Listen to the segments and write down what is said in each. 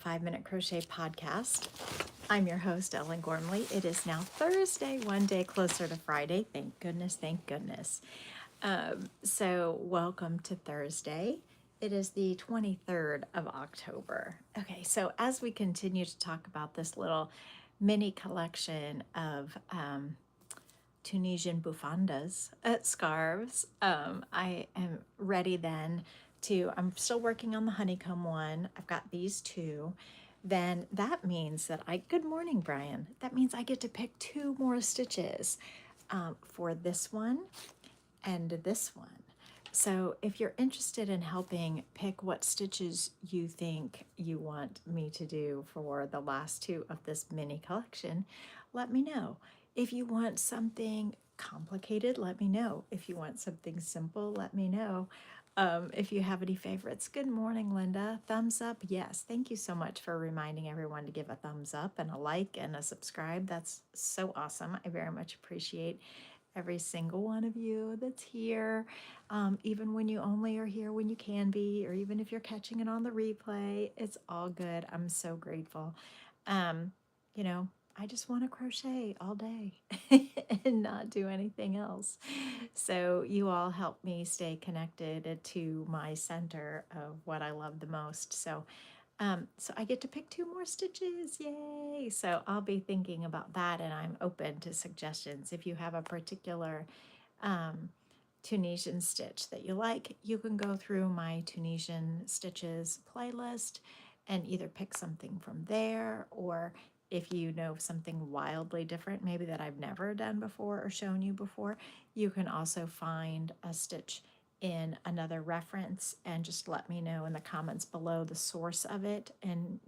5 Minute Crochet Podcast. I'm your host, Ellen Gormley. It is now Thursday, one day closer to Friday. Thank goodness, thank goodness. So welcome to Thursday. It is the 23rd of October. Okay, so as we continue to talk about this little mini collection of Tunisian bufandas, scarves, I am ready then I'm still working on the honeycomb one. I've got these two. Then that means that good morning, Brian. That means I get to pick two more stitches for this one and this one. So if you're interested in helping pick what stitches you think you want me to do for the last two of this mini collection, let me know. If you want something complicated, let me know. If you want something simple, let me know. If you have any favorites, good morning, Linda. Thumbs up, yes. Thank you so much for reminding everyone to give a thumbs up and a like and a subscribe. That's so awesome. I very much appreciate every single one of you that's here, even when you only are here when you can be, or even if you're catching it on the replay. It's all good. I'm so grateful. Um, you know, I just want to crochet all day and not do anything else. So you all help me stay connected to my center of what I love the most. So I get to pick two more stitches, yay! So I'll be thinking about that, and I'm open to suggestions. If you have a particular Tunisian stitch that you like, you can go through my Tunisian stitches playlist and either pick something from there, or if you know something wildly different, maybe that I've never done before or shown you before, you can also find a stitch in another reference and just let me know in the comments below the source of it and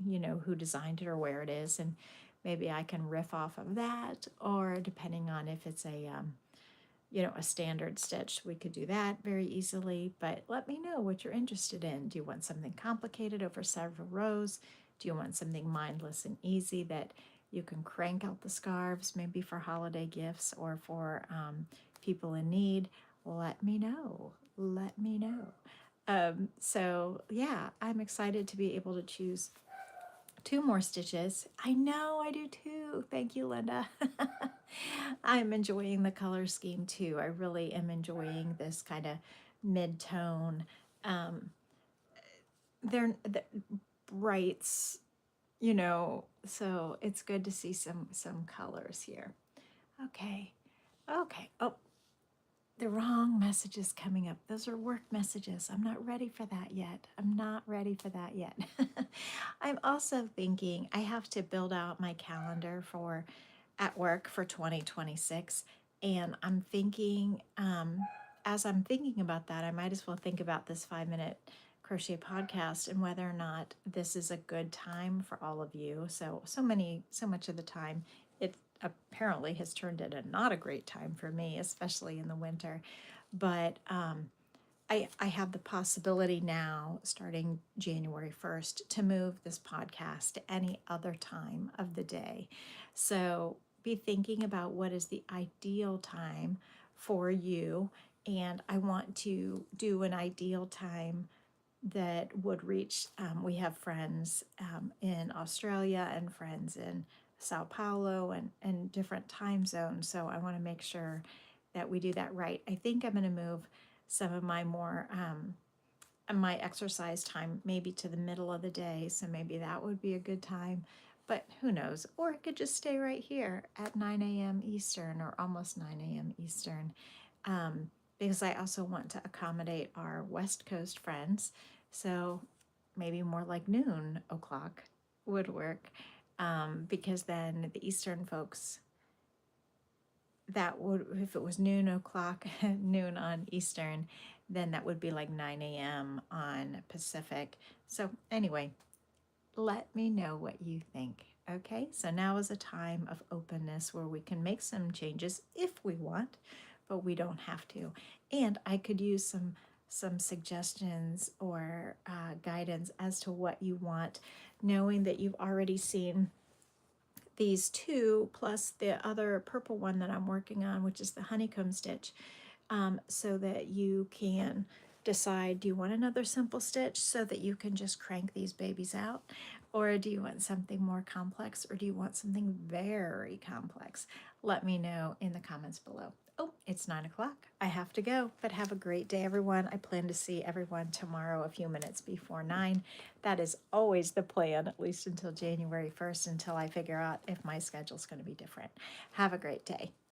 who designed it or where it is, and maybe I can riff off of that, or depending on if it's a standard stitch, we could do that very easily. But let me know what you're interested in. Do you want something complicated over several rows? Do you want something mindless and easy that you can crank out the scarves, maybe for holiday gifts or for people in need? Let me know. Let me know. So yeah, I'm excited to be able to choose two more stitches. I know I do too. Thank you, Linda. I'm enjoying the color scheme too. I really am enjoying this kind of mid-tone. Um, they're brights, so it's good to see some colors here. Okay. Okay. Oh, the wrong messages coming up. Those are work messages. I'm not ready for that yet. I'm not ready for that yet. I'm also thinking I have to build out my calendar for at work for 2026. And I'm thinking, as I'm thinking about that, I might as well think about this 5 Minute Crochet Podcast and whether or not this is a good time for all of you. So much of the time, it apparently has turned into not a great time for me, especially in the winter. But I have the possibility now, starting January 1st, to move this podcast to any other time of the day. So be thinking about what is the ideal time for you. And I want to do an ideal time that would reach, we have friends in Australia and friends in Sao Paulo and different time zones. So I want to make sure that we do that right. I think I'm going to move some of my more, my exercise time maybe to the middle of the day. So maybe that would be a good time, but who knows? Or it could just stay right here at 9 a.m. Eastern, or almost 9 a.m. Eastern. Because I also want to accommodate our West Coast friends. So maybe more like noon o'clock would work, because then the Eastern folks, that would, if it was noon o'clock, noon on Eastern, then that would be like 9 a.m. on Pacific. So anyway, let me know what you think. Okay, so now is a time of openness where we can make some changes if we want, but we don't have to. And I could use some suggestions or guidance as to what you want, knowing that you've already seen these two plus the other purple one that I'm working on, which is the honeycomb stitch, so that you can decide, do you want another simple stitch so that you can just crank these babies out, Or do you want something more complex, or do you want something very complex? Let me know in the comments below. Oh, it's 9 o'clock. I have to go, but have a great day, everyone. I plan to see everyone tomorrow a few minutes before 9. That is always the plan, at least until January 1st, until I figure out if my schedule's going to be different. Have a great day.